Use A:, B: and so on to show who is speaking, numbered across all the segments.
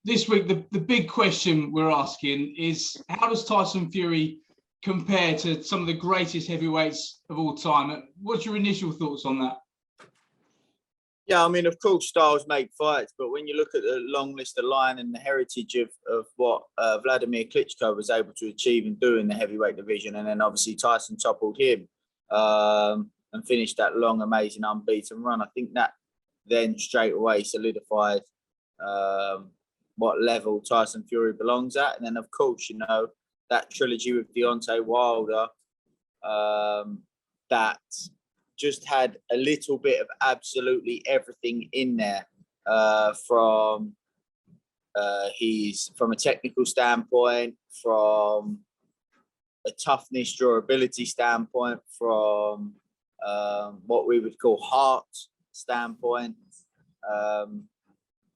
A: this week, the big question we're asking is, how does Tyson Fury compare to some of the greatest heavyweights of all time? What's your initial thoughts on that?
B: Yeah, I mean, of course, styles make fights, but when you look at the long list of line and the heritage of what Vladimir Klitschko was able to achieve and do in the heavyweight division, and then obviously Tyson toppled him and finished that long, amazing, unbeaten run, I think that then straight away solidified what level Tyson Fury belongs at. And then, of course, you know, that trilogy with Deontay Wilder, that just had a little bit of absolutely everything in there, from a technical standpoint, from a toughness, durability standpoint, from what we would call heart standpoint.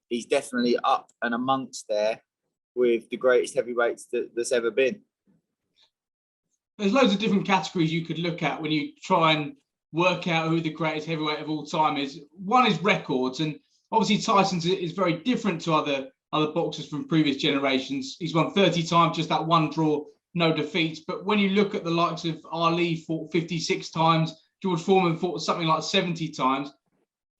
B: He's definitely up and amongst there with the greatest heavyweights that's ever been.
A: There's loads of different categories you could look at when you try and work out who the greatest heavyweight of all time is. One is records, and obviously Tyson's is very different to other boxers from previous generations. He's won 30 times, just that one draw, no defeats. But when you look at the likes of Ali, fought 56 times, George Foreman fought something like 70 times.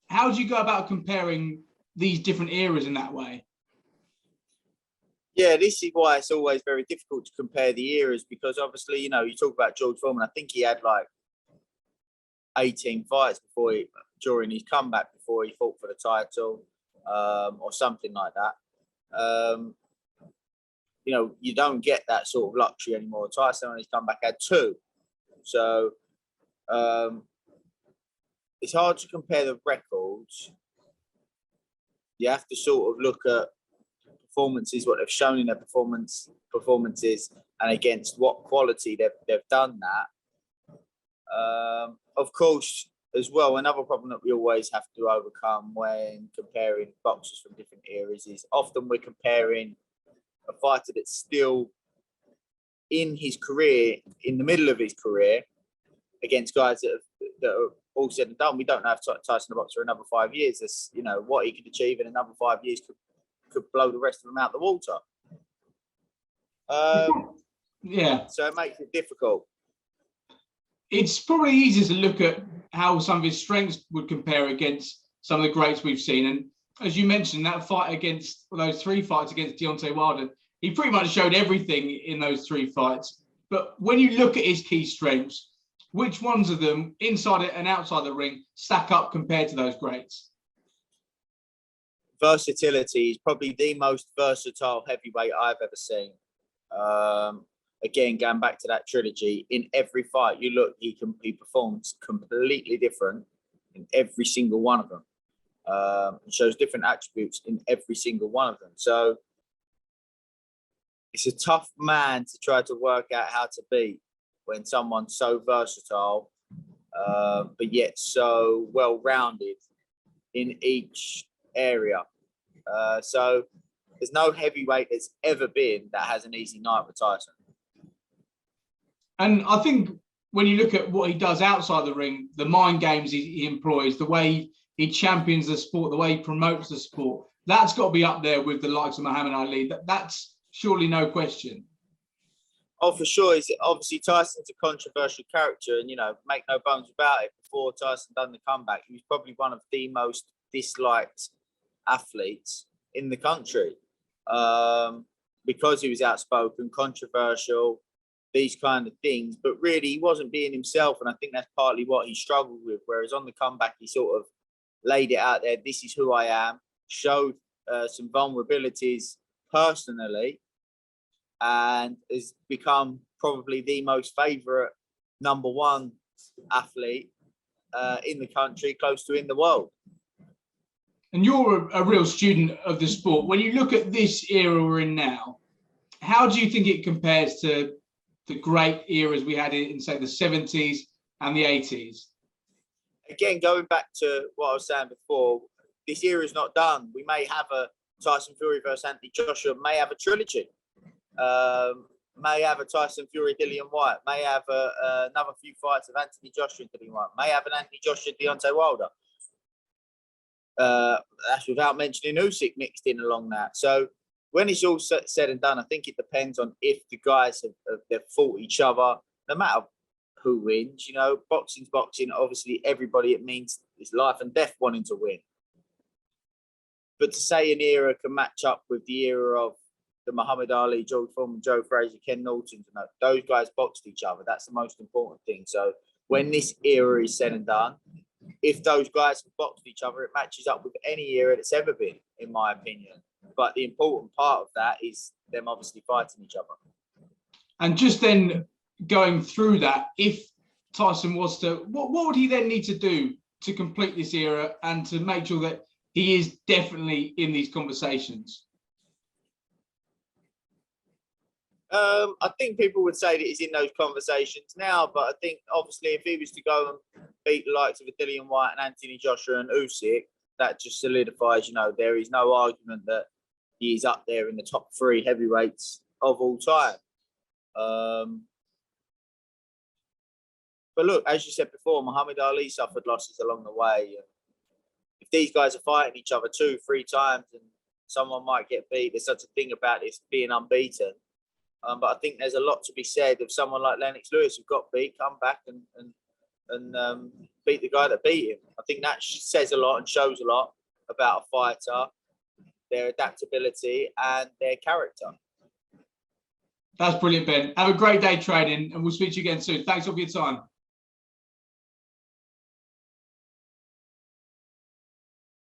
A: How do you go about comparing these different eras in that way?
B: Yeah, this is why it's always very difficult to compare the eras, because obviously, you know, you talk about George Foreman, I think he had like 18 fights during his comeback before he fought for the title, or something like that. You know, you don't get that sort of luxury anymore. Tyson on his comeback had 2. So it's hard to compare the records. You have to sort of look at performances, what they've shown in their performances, and against what quality they've done that. Of course, as well, another problem that we always have to overcome when comparing boxers from different eras is often we're comparing a fighter that's still in his career, in the middle of his career, against guys that are all said and done. We don't know if Tyson will box for another 5 years. That's, you know, what he could achieve in another 5 years could blow the rest of them out the water.
A: Yeah.
B: So it makes it difficult.
A: It's probably easier to look at how some of his strengths would compare against some of the greats we've seen. And as you mentioned, that fight against, well, those 3 fights against Deontay Wilder, he pretty much showed everything in those 3 fights. But when you look at his key strengths, which ones of them, inside and outside the ring, stack up compared to those greats?
B: Versatility is probably the most versatile heavyweight I've ever seen. Again, going back to that trilogy, in every fight you look, he performs completely different in every single one of them. It shows different attributes in every single one of them. So it's a tough man to try to work out how to beat when someone's so versatile, but yet so well-rounded in each area. So there's no heavyweight that's ever been that has an easy night with Tyson.
A: And I think when you look at what he does outside the ring, the mind games he employs, the way he champions the sport, the way he promotes the sport, that's got to be up there with the likes of Muhammad Ali. That's surely no question.
B: Oh, for sure. Obviously, Tyson's a controversial character, and, you know, make no bones about it, before Tyson done the comeback, he was probably one of the most disliked athletes in the country, because he was outspoken, controversial, these kind of things. But really, he wasn't being himself, and I think that's partly what he struggled with. Whereas on the comeback, he sort of laid it out there. This is who I am. Showed some vulnerabilities personally, and has become probably the most favourite #1 athlete in the country, close to in the world.
A: And you're a real student of the sport. When you look at this era we're in now, how do you think it compares to the great eras we had in, say, the 70s and the 80s?
B: Again, going back to what I was saying before, this era is not done. We may have a Tyson Fury versus Anthony Joshua, may have a trilogy, may have a Tyson Fury, Dillian Whyte, may have another few fights of Anthony Joshua and Dillian Whyte, may have an Anthony Joshua, Deontay Wilder. That's without mentioning Usyk mixed in along that. So when it's all said and done, I think it depends on if the guys they've fought each other, no matter who wins. You know, boxing's boxing. Obviously, everybody, it means it's life and death wanting to win. But to say an era can match up with the era of the Muhammad Ali, George Foreman, Joe Frazier, Ken Norton, you know, those guys boxed each other. That's the most important thing. So when this era is said and done, if those guys have boxed each other, it matches up with any era that's ever been, in my opinion. But the important part of that is them obviously fighting each other.
A: And just then going through that, if Tyson was to, what would he then need to do to complete this era and to make sure that he is definitely in these conversations?
B: I think people would say that he's in those conversations now, but I think obviously if he was to go and beat the likes of Dillian White and Anthony Joshua and Usyk, that just solidifies, you know, there is no argument that he is up there in the top 3 heavyweights of all time. But look, as you said before, Muhammad Ali suffered losses along the way. If these guys are fighting each other 2-3 times and someone might get beat, there's such a thing about this being unbeaten. But I think there's a lot to be said of someone like Lennox Lewis who got beat, come back and beat the guy that beat him. I think that says a lot and shows a lot about a fighter, their adaptability and their character.
A: That's brilliant, Ben. Have a great day training, and we'll speak to you again soon. Thanks all for your time.